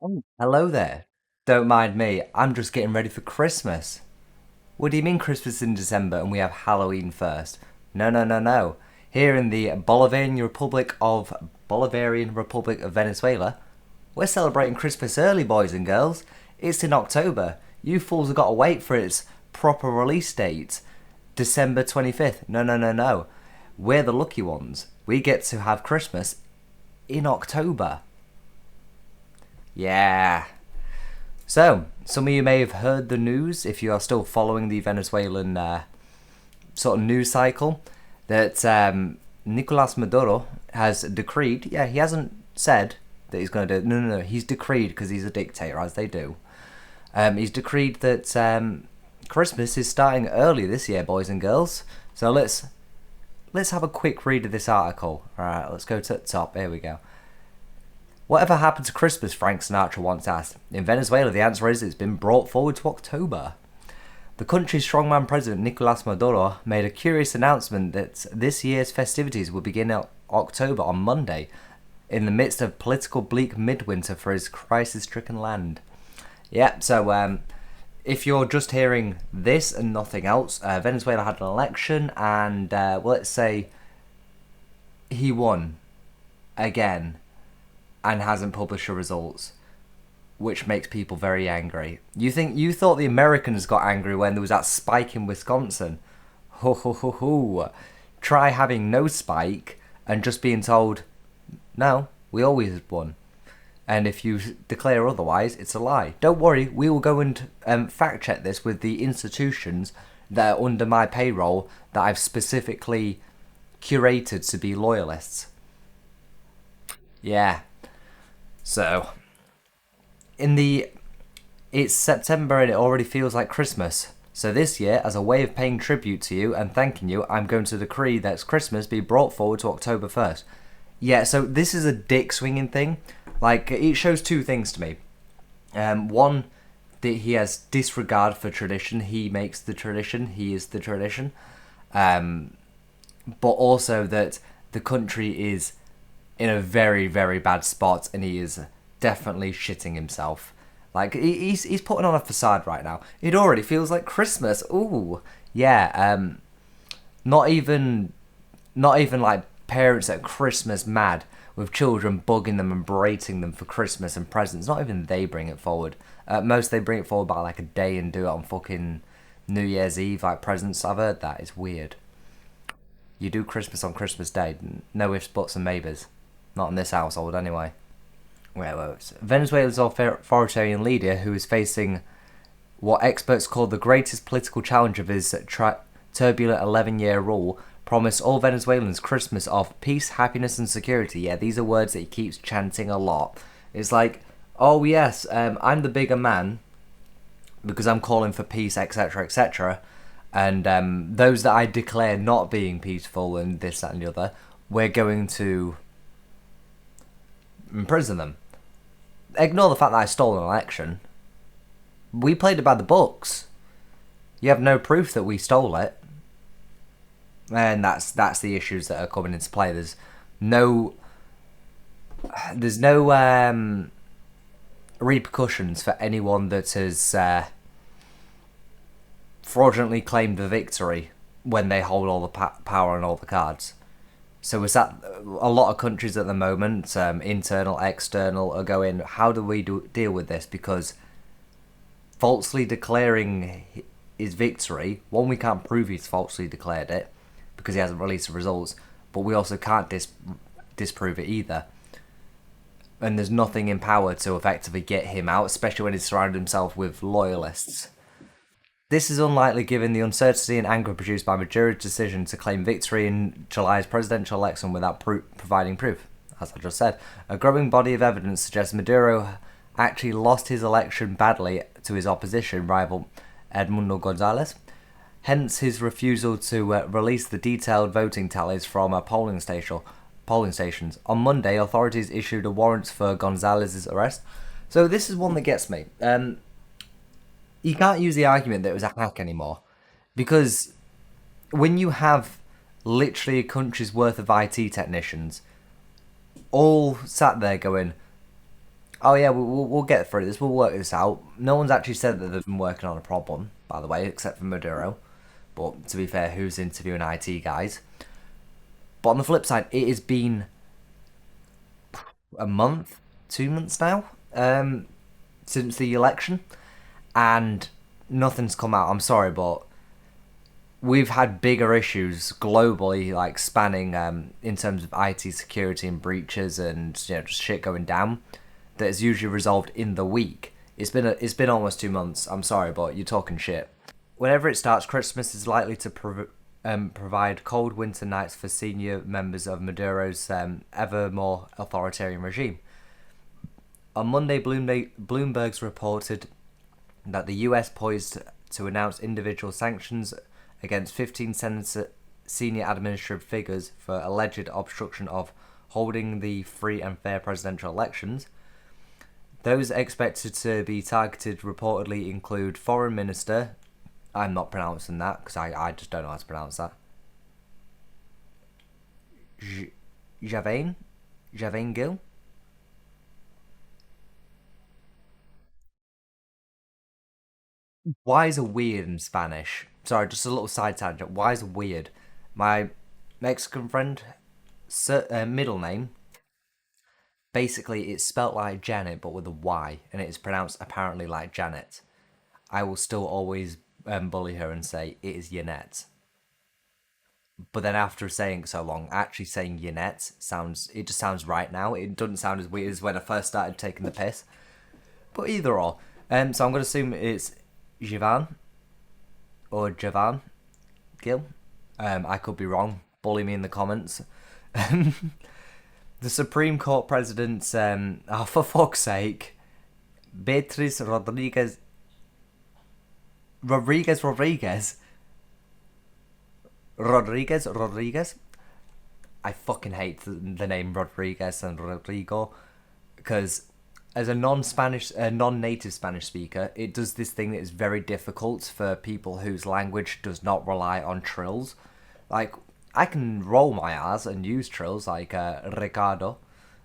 Oh, hello there. Don't mind me, I'm just getting ready for Christmas. What do you mean Christmas in December and we have Halloween first? No, no, no, no. Here in the Bolivarian Republic of Venezuela, we're celebrating Christmas early, boys and girls. It's in October. You fools have got to wait for its proper release date, December 25th. No, no, no, no. We're the lucky ones. We get to have Christmas in October. Yeah. So, some of you may have heard the news, if you are still following the Venezuelan sort of news cycle, that Nicolas Maduro has decreed, yeah, he hasn't said that he's going to do, no, he's decreed because he's a dictator, as they do. He's decreed that Christmas is starting early this year, boys and girls. So let's have a quick read of this article. All right, let's go to the top. Here we go. Whatever happened to Christmas? Frank Sinatra once asked. In Venezuela, the answer is it's been brought forward to October. The country's strongman president Nicolas Maduro made a curious announcement that this year's festivities will begin in October on Monday, in the midst of political bleak midwinter for his crisis-stricken land. Yeah, so if you're just hearing this and nothing else, Venezuela had an election and, well, let's say he won again and hasn't published the results, which makes people very angry. You thought the Americans got angry when there was that spike in Wisconsin? Ho ho ho ho! Try having no spike and just being told, no, we always won. And if you declare otherwise, it's a lie. Don't worry, we will go and fact check this with the institutions that are under my payroll that I've specifically curated to be loyalists. Yeah. So, in the it's September and it already feels like Christmas. So this year, as a way of paying tribute to you and thanking you, I'm going to decree that Christmas be brought forward to October 1st. Yeah, so this is a dick swinging thing. Like, it shows two things to me. One, that he has disregard for tradition. He makes the tradition. He is the tradition. But also that the country is in a very, very bad spot and he is definitely shitting himself. Like, he's putting on a facade right now. It already feels like Christmas. Ooh. Yeah, not even like parents at Christmas mad with children bugging them and berating them for Christmas and presents. Not even they bring it forward. At most they bring it forward by like a day and do it on fucking New Year's Eve, like presents. I've heard that. It's weird. You do Christmas on Christmas Day. No ifs, buts and maybes. Not in this household anyway. Wait. Venezuela's authoritarian leader, who is facing what experts call the greatest political challenge of his turbulent 11-year rule, promised all Venezuelans Christmas of peace, happiness, and security. Yeah, these are words that he keeps chanting a lot. It's like, oh yes, I'm the bigger man because I'm calling for peace, etc., etc. And those that I declare not being peaceful and this, that, and the other, we're going to imprison them. Ignore the fact that I stole an election. We played it by the books. You have no proof that we stole it. And that's the issues that are coming into play. There's no repercussions for anyone that has fraudulently claimed the victory when they hold all the power and all the cards. So is that a lot of countries at the moment, internal, external, are going, how do we deal with this? Because falsely declaring his victory, one, we can't prove he's falsely declared it because he hasn't released the results, but we also can't disprove it either. And there's nothing in power to effectively get him out, especially when he's surrounded himself with loyalists. This is unlikely given the uncertainty and anger produced by Maduro's decision to claim victory in July's presidential election without providing proof. As I just said, a growing body of evidence suggests Maduro actually lost his election badly to his opposition rival Edmundo Gonzalez. Hence his refusal to release the detailed voting tallies from a polling stations. On Monday, authorities issued a warrant for Gonzalez's arrest. So this is one that gets me. You can't use the argument that it was a hack anymore. Because when you have literally a country's worth of IT technicians all sat there going, Oh yeah, we'll get through this. We'll work this out. No one's actually said that they've been working on a problem, by the way, except for Maduro. But to be fair, who's interviewing IT guys? But on the flip side, it has been a month, 2 months now, since the election, and nothing's come out. I'm sorry, but we've had bigger issues globally, like spanning in terms of IT security and breaches and just shit going down. That is usually resolved in the week. It's been almost 2 months. I'm sorry, but you're talking shit. Whenever it starts, Christmas is likely to provide cold winter nights for senior members of Maduro's ever more authoritarian regime. On Monday, Bloomberg's reported that the US poised to announce individual sanctions against 15 senior administrative figures for alleged obstruction of holding the free and fair presidential elections. Those expected to be targeted reportedly include Foreign Minister, I'm not pronouncing that because I just don't know how to pronounce that, Javain Gill? Why is it weird in Spanish? Sorry, just a little side tangent. Why is it weird? My Mexican friend, middle name, basically it's spelt like Janet but with a Y, and it is pronounced apparently like Janet. I will still always bully her and say it is Yannette. But then after saying it so long, actually saying Yannette just sounds right now. It doesn't sound as weird as when I first started taking the piss. But either or. So I'm going to assume it's Jivan or Javan Gill. I could be wrong. Bully me in the comments. The Supreme Court President, for fuck's sake, Beatriz Rodriguez. I fucking hate the name Rodriguez and Rodrigo because as a non-native Spanish speaker, it does this thing that is very difficult for people whose language does not rely on trills. Like, I can roll my R's and use trills like Ricardo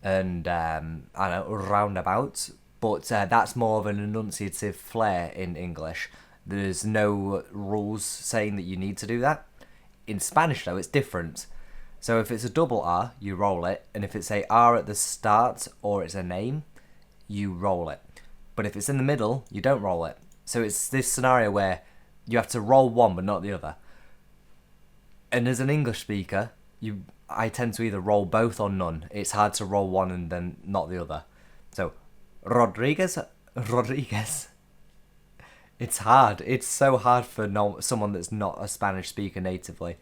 and I don't know, roundabout, but that's more of an enunciative flair in English. There's no rules saying that you need to do that. In Spanish, though, it's different. So if it's a double R, you roll it, and if it's a R at the start or it's a name, you roll it. But if it's in the middle, you don't roll it. So it's this scenario where you have to roll one but not the other. And as an English speaker, I tend to either roll both or none. It's hard to roll one and then not the other. So Rodriguez. It's hard. It's so hard for someone that's not a Spanish speaker natively.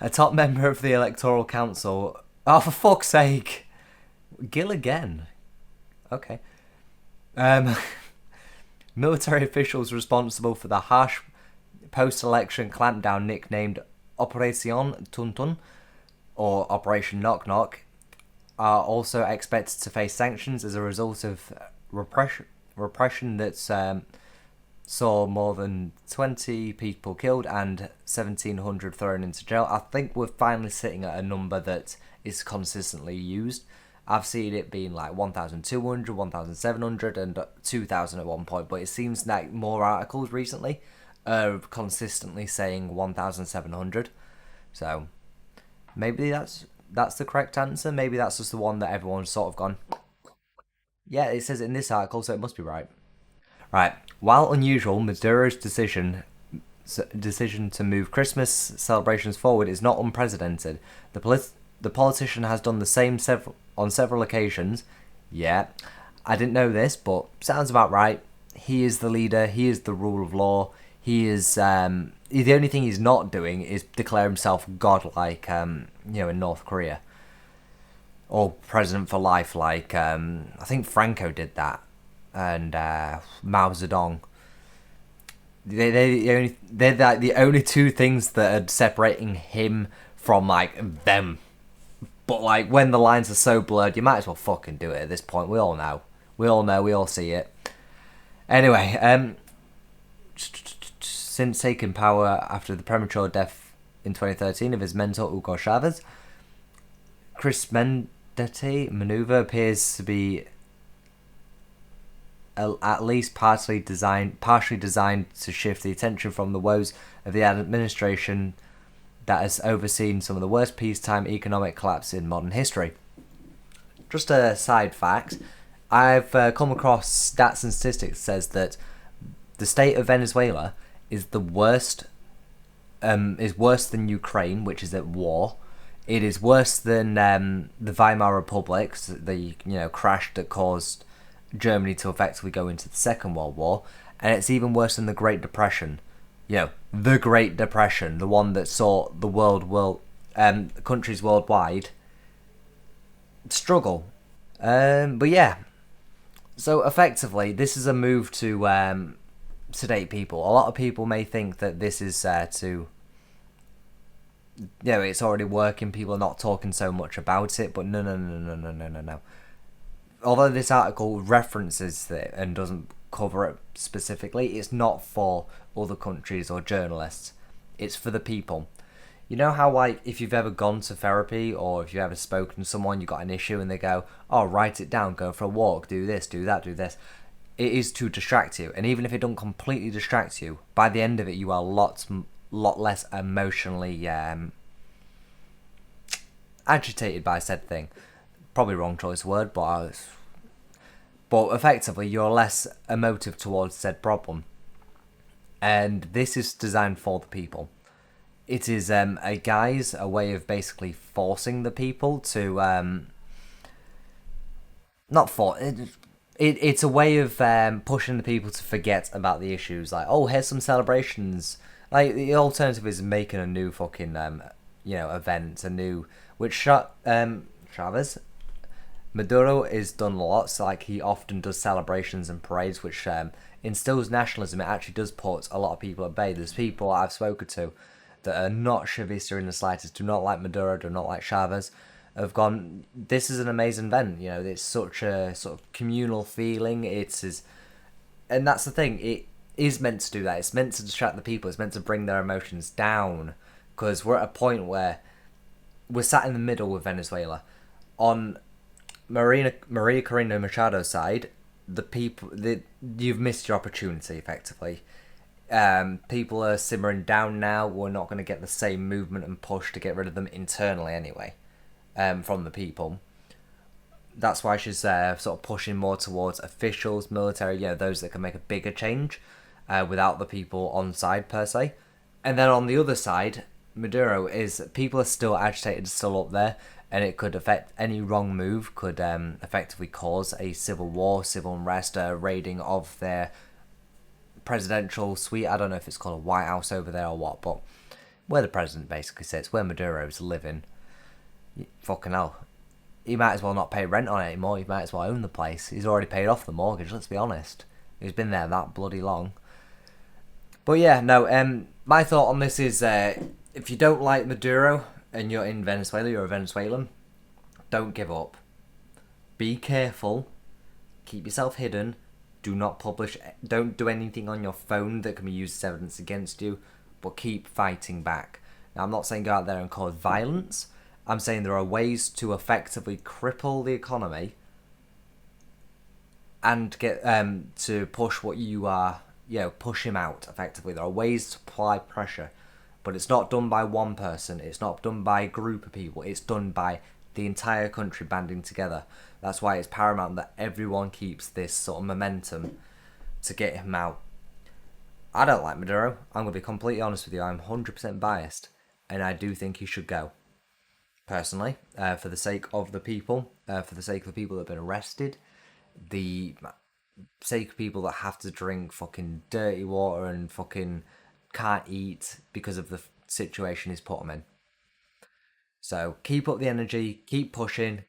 A top member of the Electoral Council. Oh, for fuck's sake. Gill again. Okay. Military officials responsible for the harsh post-election clampdown nicknamed Operación Tuntun, or Operation Knock Knock, are also expected to face sanctions as a result of repression that's saw more than 20 people killed and 1,700 thrown into jail. I think we're finally sitting at a number that is consistently used. I've seen it being like 1,200, 1,700 and 2,000 at one point, but it seems like more articles recently are consistently saying 1,700. So maybe that's the correct answer. Maybe that's just the one that everyone's sort of gone, yeah, it says it in this article, so it must be right. Right. While unusual, Maduro's decision to move Christmas celebrations forward is not unprecedented. The politician has done the same on several occasions. Yeah, I didn't know this, but sounds about right. He is the leader. He is the rule of law. He is the only thing he's not doing is declare himself god, like in North Korea, or president for life, like I think Franco did that, and Mao Zedong. They're like the only two things that are separating him from like them. But like when the lines are so blurred, you might as well fucking do it at this point. We all know. We all see it. Anyway, since taking power after the premature death in 2013 of his mentor Hugo Chavez, Chris Mendete maneuver appears to be at least partially designed to shift the attention from the woes of the administration that has overseen some of the worst peacetime economic collapse in modern history. Just a side fact, I've come across stats and statistics that says that the state of Venezuela is the worst, is worse than Ukraine, which is at war. It is worse than the Weimar Republic, the crash that caused Germany to effectively go into the Second World War, and it's even worse than the Great Depression. The Great Depression, the one that saw the countries worldwide struggle. But yeah, so effectively, this is a move to sedate people. A lot of people may think that this is to, it's already working. People are not talking so much about it, but no. Although this article references it and doesn't cover it specifically, it's not for other countries or journalists. It's for the people. You know how, like, if you've ever gone to therapy or if you've ever spoken to someone, you got an issue and they go, oh, write it down, go for a walk, do this, do that, do this. It is to distract you. And even if it doesn't completely distract you, by the end of it, you are a lot less emotionally agitated by said thing. Probably wrong choice of word, but effectively you're less emotive towards said problem. And this is designed for the people. It is a way of basically forcing the people to not for it's a way of pushing the people to forget about the issues. Like, oh, here's some celebrations. Like, the alternative is making a new fucking event, Chavez Maduro is done lots. Like, he often does celebrations and parades, which instills nationalism. It actually does put a lot of people at bay. There's people I've spoken to that are not Chavista in the slightest, do not like Maduro, do not like Chavez, have gone, this is an amazing event. It's such a sort of communal feeling. And that's the thing. It is meant to do that. It's meant to distract the people. It's meant to bring their emotions down, because we're at a point where we're sat in the middle with Venezuela. On Maria Corina Machado's side, you've missed your opportunity, effectively. People are simmering down now. We're not going to get the same movement and push to get rid of them internally anyway, from the people. That's why she's sort of pushing more towards officials, military, those that can make a bigger change without the people on side per se. And then on the other side, Maduro people are still agitated, still up there, and it could affect any wrong move could effectively cause a civil war, civil unrest, a raiding of their presidential suite. I don't know if it's called a White House over there or what, but where the president basically sits, where Maduro's living. Fucking hell. He might as well not pay rent on it anymore. He might as well own the place. He's already paid off the mortgage, let's be honest. He's been there that bloody long. But yeah, no, my thought on this is, if you don't like Maduro and you're in Venezuela, you're a Venezuelan, don't give up. Be careful. Keep yourself hidden. Do not publish, don't do anything on your phone that can be used as evidence against you, but keep fighting back. Now, I'm not saying go out there and cause violence. I'm saying there are ways to effectively cripple the economy and get to push what you are, push him out, effectively. There are ways to apply pressure, but it's not done by one person. It's not done by a group of people. It's done by the entire country banding together. That's why it's paramount that everyone keeps this sort of momentum to get him out. I don't like Maduro. I'm going to be completely honest with you. I'm 100% biased, and I do think he should go. Personally, for the sake of the people, for the sake of the people that have been arrested, the sake of people that have to drink fucking dirty water and fucking can't eat because of the situation he's put them in. So keep up the energy, keep pushing.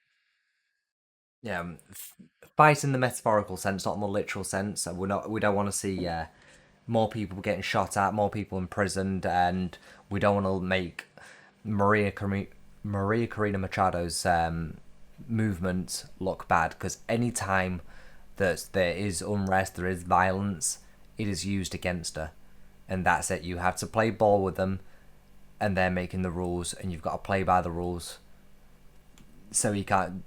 Fight in the metaphorical sense, not in the literal sense. We don't want to see more people getting shot at, more people imprisoned, and we don't want to make Maria Corina Machado's movement look bad, because any time that there is unrest, there is violence, it is used against her, and that's it. You have to play ball with them, and they're making the rules, and you've got to play by the rules. So you can't.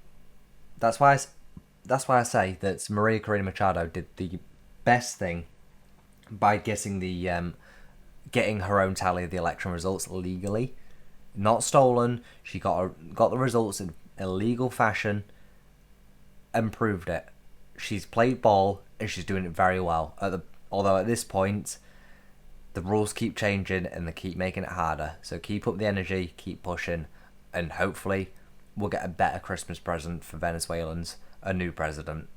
That's why that's why I say that Maria Corina Machado did the best thing by getting her own tally of the election results legally, not stolen. She got the results in a legal fashion and proved it. She's played ball and she's doing it very well. Although at this point, the rules keep changing and they keep making it harder. So keep up the energy, keep pushing, and hopefully we'll get a better Christmas present for Venezuelans, a new president.